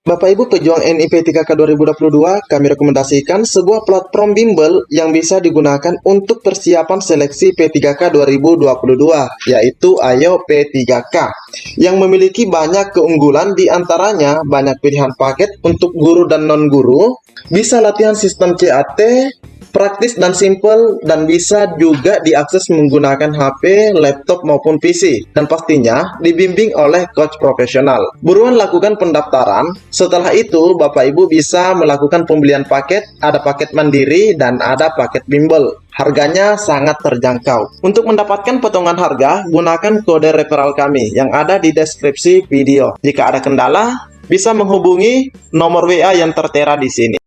Bapak Ibu pejuang NIP 3K 2022, kami rekomendasikan sebuah platform bimbel yang bisa digunakan untuk persiapan seleksi P3K 2022, yaitu Ayo P3K, yang memiliki banyak keunggulan, diantaranya banyak pilihan paket untuk guru dan non-guru, bisa latihan sistem CAT, praktis dan simple, dan bisa juga diakses menggunakan HP, laptop maupun PC, dan pastinya dibimbing oleh coach profesional. Buruan lakukan pendaftaran. Setelah itu Bapak Ibu bisa melakukan pembelian paket. Ada paket mandiri dan ada paket bimbel. Harganya sangat terjangkau. Untuk mendapatkan potongan harga, gunakan kode referral kami yang ada di deskripsi video. Jika ada kendala, bisa menghubungi nomor WA yang tertera di sini.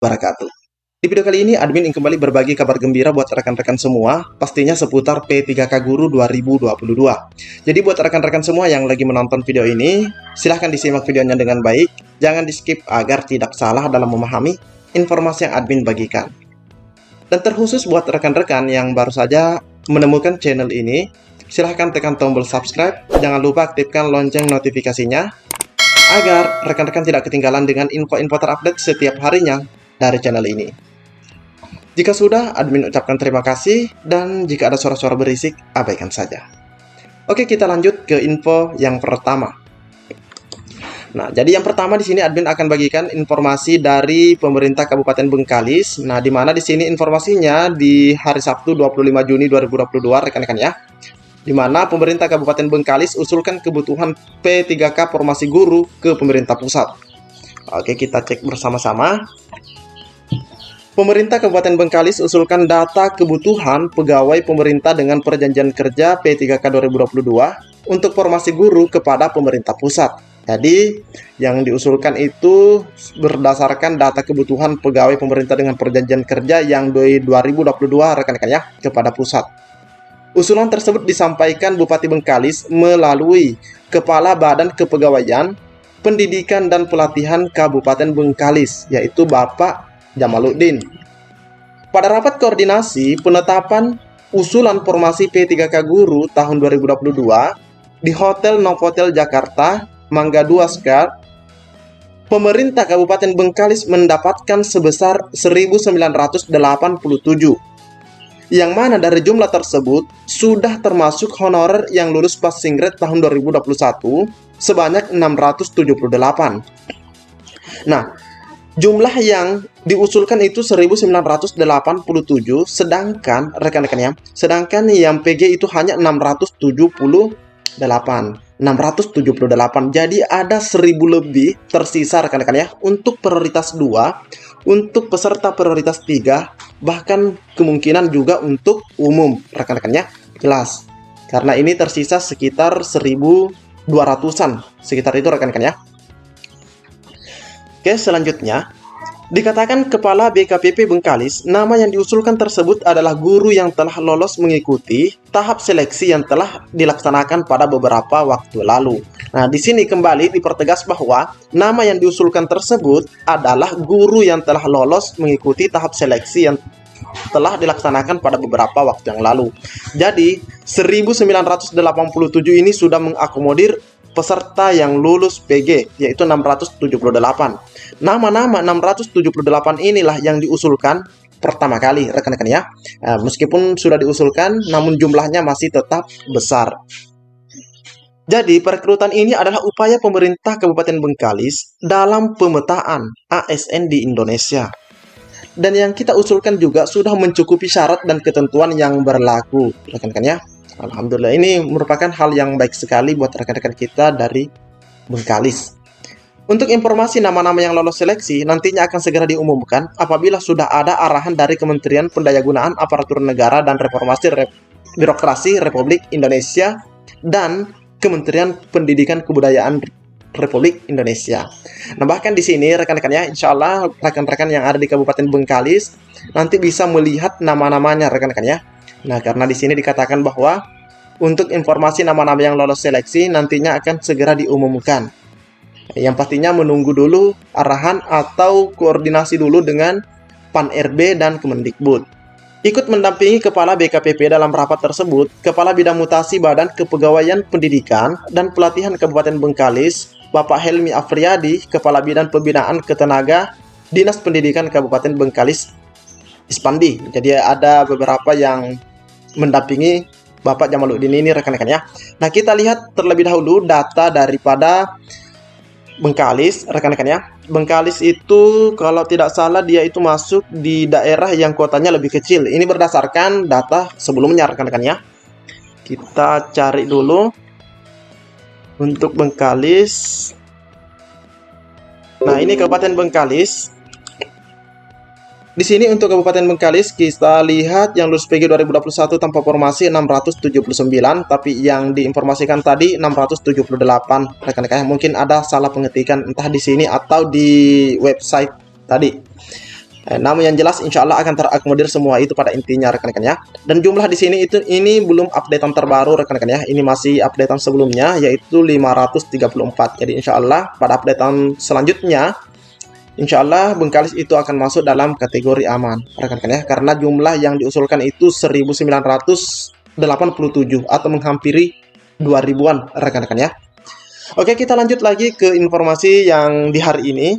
Wabarakatuh. Di video kali ini, admin ingin kembali berbagi kabar gembira buat rekan-rekan semua, pastinya seputar P3K Guru 2022. Jadi buat rekan-rekan semua yang lagi menonton video ini, silahkan disimak videonya dengan baik, jangan di-skip agar tidak salah dalam memahami informasi yang admin bagikan. Dan terkhusus buat rekan-rekan yang baru saja menemukan channel ini, silahkan tekan tombol subscribe, jangan lupa aktifkan lonceng notifikasinya, agar rekan-rekan tidak ketinggalan dengan info-info terupdate setiap harinya dari channel ini. Jika sudah, admin ucapkan terima kasih, dan jika ada suara-suara berisik, abaikan saja. Oke, kita lanjut ke info yang pertama. Nah, jadi yang pertama di sini admin akan bagikan informasi dari pemerintah Kabupaten Bengkalis. Nah, di mana di sini informasinya di hari Sabtu 25 Juni 2022, rekan-rekan ya. Di mana pemerintah Kabupaten Bengkalis usulkan kebutuhan P3K formasi guru ke pemerintah pusat. Oke, kita cek bersama-sama. Pemerintah Kabupaten Bengkalis usulkan data kebutuhan pegawai pemerintah dengan perjanjian kerja P3K 2022 untuk formasi guru kepada pemerintah pusat. Jadi, yang diusulkan itu berdasarkan data kebutuhan pegawai pemerintah dengan perjanjian kerja yang 2022, rekan-rekan ya, kepada pusat. Usulan tersebut disampaikan Bupati Bengkalis melalui Kepala Badan Kepegawaian, Pendidikan dan Pelatihan Kabupaten Bengkalis, yaitu Bapak Jamaluddin. Pada rapat koordinasi penetapan usulan formasi P3K Guru tahun 2022 di Hotel Novotel Jakarta, Mangga 2 Skar, pemerintah Kabupaten Bengkalis mendapatkan sebesar 1.987, yang mana dari jumlah tersebut sudah termasuk honorer yang lulus passing grade tahun 2021 sebanyak 678. Nah, jumlah yang diusulkan itu 1.987, sedangkan rekan-rekannya, sedangkan yang PG itu hanya 678. Jadi ada 1.000 lebih tersisa rekan-rekan ya untuk prioritas 2, untuk peserta prioritas 3, bahkan kemungkinan juga untuk umum rekan-rekannya. Jelas. Karena ini tersisa sekitar 1.200-an, sekitar itu rekan-rekan ya. Oke, selanjutnya dikatakan Kepala BKPP Bengkalis, nama yang diusulkan tersebut adalah guru yang telah lolos mengikuti tahap seleksi yang telah dilaksanakan pada beberapa waktu lalu. Nah, di sini kembali dipertegas bahwa nama yang diusulkan tersebut adalah guru yang telah lolos mengikuti tahap seleksi yang telah dilaksanakan pada beberapa waktu yang lalu. Jadi, 1.987 ini sudah mengakomodir peserta yang lulus PG, yaitu 678. Nama-nama 678 inilah yang diusulkan pertama kali, rekan-rekan ya. Meskipun sudah diusulkan, namun jumlahnya masih tetap besar. Jadi, perekrutan ini adalah upaya pemerintah Kabupaten Bengkalis dalam pemetaan ASN di Indonesia. Dan yang kita usulkan juga sudah mencukupi syarat dan ketentuan yang berlaku, rekan-rekan ya. Alhamdulillah, ini merupakan hal yang baik sekali buat rekan-rekan kita dari Bengkalis. Untuk informasi nama-nama yang lolos seleksi nantinya akan segera diumumkan apabila sudah ada arahan dari Kementerian Pendayagunaan Aparatur Negara dan Reformasi Birokrasi Republik Indonesia dan Kementerian Pendidikan Kebudayaan Republik Indonesia. Nah, bahkan di sini rekan-rekan ya, insya Allah rekan-rekan yang ada di Kabupaten Bengkalis nanti bisa melihat nama-namanya rekan-rekan ya. Nah, karena di sini dikatakan bahwa untuk informasi nama-nama yang lolos seleksi nantinya akan segera diumumkan. Yang pastinya menunggu dulu arahan atau koordinasi dulu dengan Pan RB dan Kemendikbud. Ikut mendampingi Kepala BKPP dalam rapat tersebut, Kepala Bidang Mutasi Badan Kepegawaian Pendidikan dan Pelatihan Kabupaten Bengkalis, Bapak Helmi Afriyadi, Kepala Bidang Pembinaan Ketenaga Dinas Pendidikan Kabupaten Bengkalis, Ispandi. Jadi ada beberapa yang mendampingi Bapak Jamaluddin ini, rekan-rekan ya. Nah, kita lihat terlebih dahulu data daripada Bengkalis, rekan-rekan ya. Bengkalis itu kalau tidak salah dia itu masuk di daerah yang kotanya lebih kecil. Ini berdasarkan data sebelumnya, rekan-rekan ya. Kita cari dulu untuk Bengkalis. Nah, ini Kabupaten Bengkalis. Di sini untuk Kabupaten Bengkalis kita lihat yang lulus PG 2021 tanpa formasi 679, tapi yang diinformasikan tadi 678, rekan-rekan. Mungkin ada salah pengetikan entah di sini atau di website tadi. Namun yang jelas insya Allah akan terakomodir semua itu pada intinya, rekan-rekan ya. Dan jumlah di sini ini belum updatean terbaru, rekan-rekan ya. Ini masih updatean sebelumnya yaitu 534. Jadi insya Allah pada updatean selanjutnya insya Allah Bengkalis itu akan masuk dalam kategori aman, rekan-rekan ya, karena jumlah yang diusulkan itu 1987 atau menghampiri 2000-an, rekan-rekan ya. Oke, kita lanjut lagi ke informasi yang di hari ini.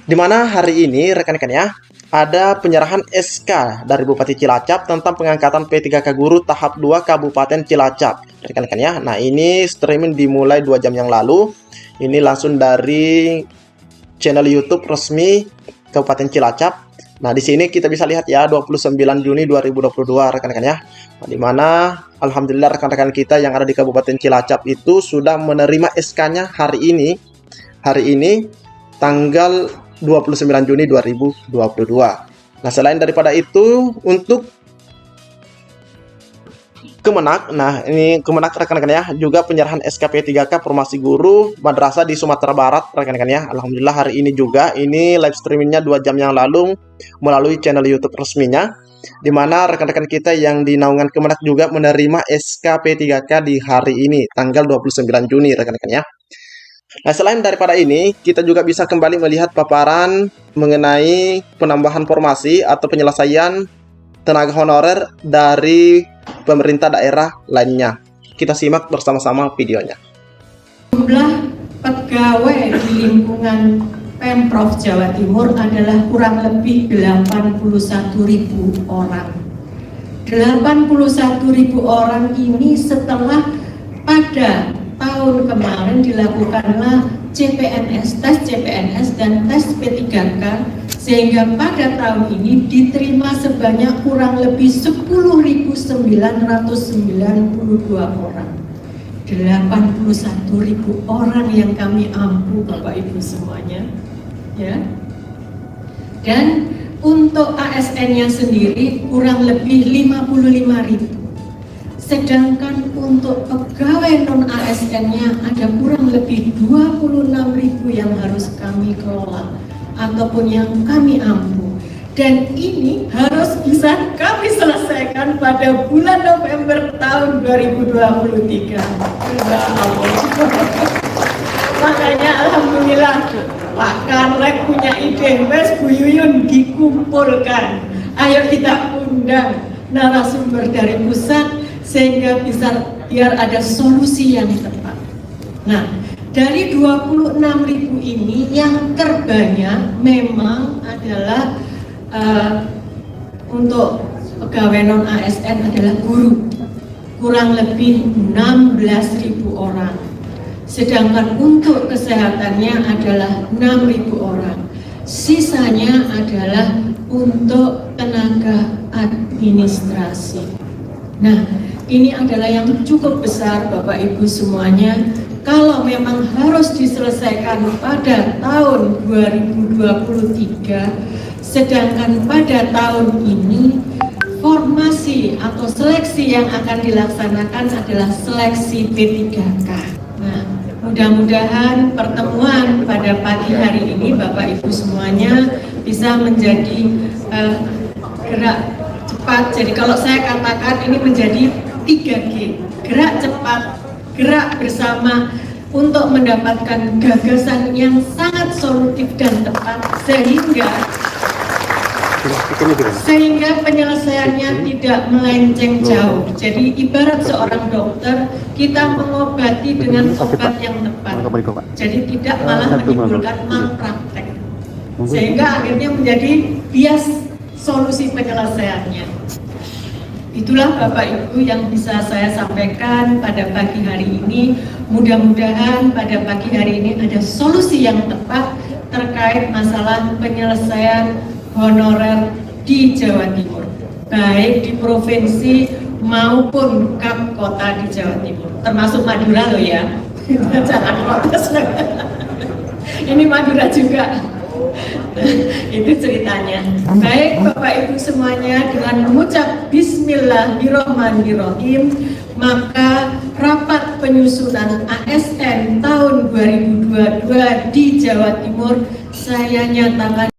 Di mana hari ini, rekan-rekan ya, ada penyerahan SK dari Bupati Cilacap tentang pengangkatan P3K Guru tahap 2 Kabupaten Cilacap, rekan-rekan ya. Nah, ini streaming dimulai 2 jam yang lalu. Ini langsung dari channel YouTube resmi Kabupaten Cilacap. Nah, di sini kita bisa lihat ya 29 Juni 2022, rekan-rekan ya. Di mana alhamdulillah rekan-rekan kita yang ada di Kabupaten Cilacap itu sudah menerima SK-nya hari ini. Hari ini tanggal 29 Juni 2022. Nah, selain daripada itu untuk Kemenak, nah ini Kemenak rekan-rekan ya, juga penyerahan SKP 3K formasi guru madrasah di Sumatera Barat, rekan-rekan ya. Alhamdulillah hari ini juga, ini live streamingnya 2 jam yang lalu melalui channel YouTube resminya, di mana rekan-rekan kita yang di naungan Kemenak juga menerima SKP 3K di hari ini, tanggal 29 Juni, rekan-rekan ya. Nah, selain daripada ini, kita juga bisa kembali melihat paparan mengenai penambahan formasi atau penyelesaian tenaga honorer dari pemerintah daerah lainnya. Kita simak bersama-sama videonya. Jumlah pegawai di lingkungan Pemprov Jawa Timur adalah kurang lebih 81.000 orang. 81.000 orang ini setelah pada tahun kemarin dilakukanlah CPNS, tes CPNS dan tes P3K, sehingga pada tahun ini diterima sebanyak kurang lebih 10.992 orang. 81.000 orang yang kami ampu, Bapak Ibu semuanya, ya. Dan untuk ASN-nya sendiri kurang lebih 55.000. Sedangkan untuk pegawai non ASN-nya ada kurang lebih 26.000 yang harus kami kelola ataupun yang kami ampu, dan ini harus bisa kami selesaikan pada bulan November tahun 2023. Makanya alhamdulillah Pak Karlek punya ide, Mas Bu Yuyun dikumpulkan, ayo kita undang narasumber dari pusat sehingga bisa biar ada solusi yang tepat. Nah, dari 26.000 ini yang terbanyak memang adalah untuk pegawai non ASN adalah guru, kurang lebih 16.000 orang. Sedangkan untuk kesehatannya adalah 6.000 orang. Sisanya adalah untuk tenaga administrasi. Nah, ini adalah yang cukup besar Bapak Ibu semuanya. Kalau memang harus diselesaikan pada tahun 2023, sedangkan pada tahun ini formasi atau seleksi yang akan dilaksanakan adalah seleksi P3K. Nah, mudah-mudahan pertemuan pada pagi hari ini Bapak Ibu semuanya bisa menjadi gerak cepat. Jadi kalau saya katakan ini menjadi 3G, gerak cepat, gerak bersama untuk mendapatkan gagasan yang sangat solutif dan tepat, sehingga sehingga penyelesaiannya tidak melenceng jauh. Jadi ibarat seorang dokter, kita mengobati dengan obat yang tepat, jadi tidak malah menimbulkan malpraktek, sehingga akhirnya menjadi bias solusi penyelesaiannya. Itulah Bapak Ibu yang bisa saya sampaikan pada pagi hari ini. Mudah-mudahan pada pagi hari ini ada solusi yang tepat terkait masalah penyelesaian honorer di Jawa Timur, baik di provinsi maupun kap kota di Jawa Timur, termasuk Madura loh ya. Jangan protes. Ini Madura juga. Itu ceritanya. Baik Bapak Ibu semuanya, dengan mengucap Bismillahirrahmanirrahim, maka rapat penyusunan ASN tahun 2022 di Jawa Timur saya nyatakan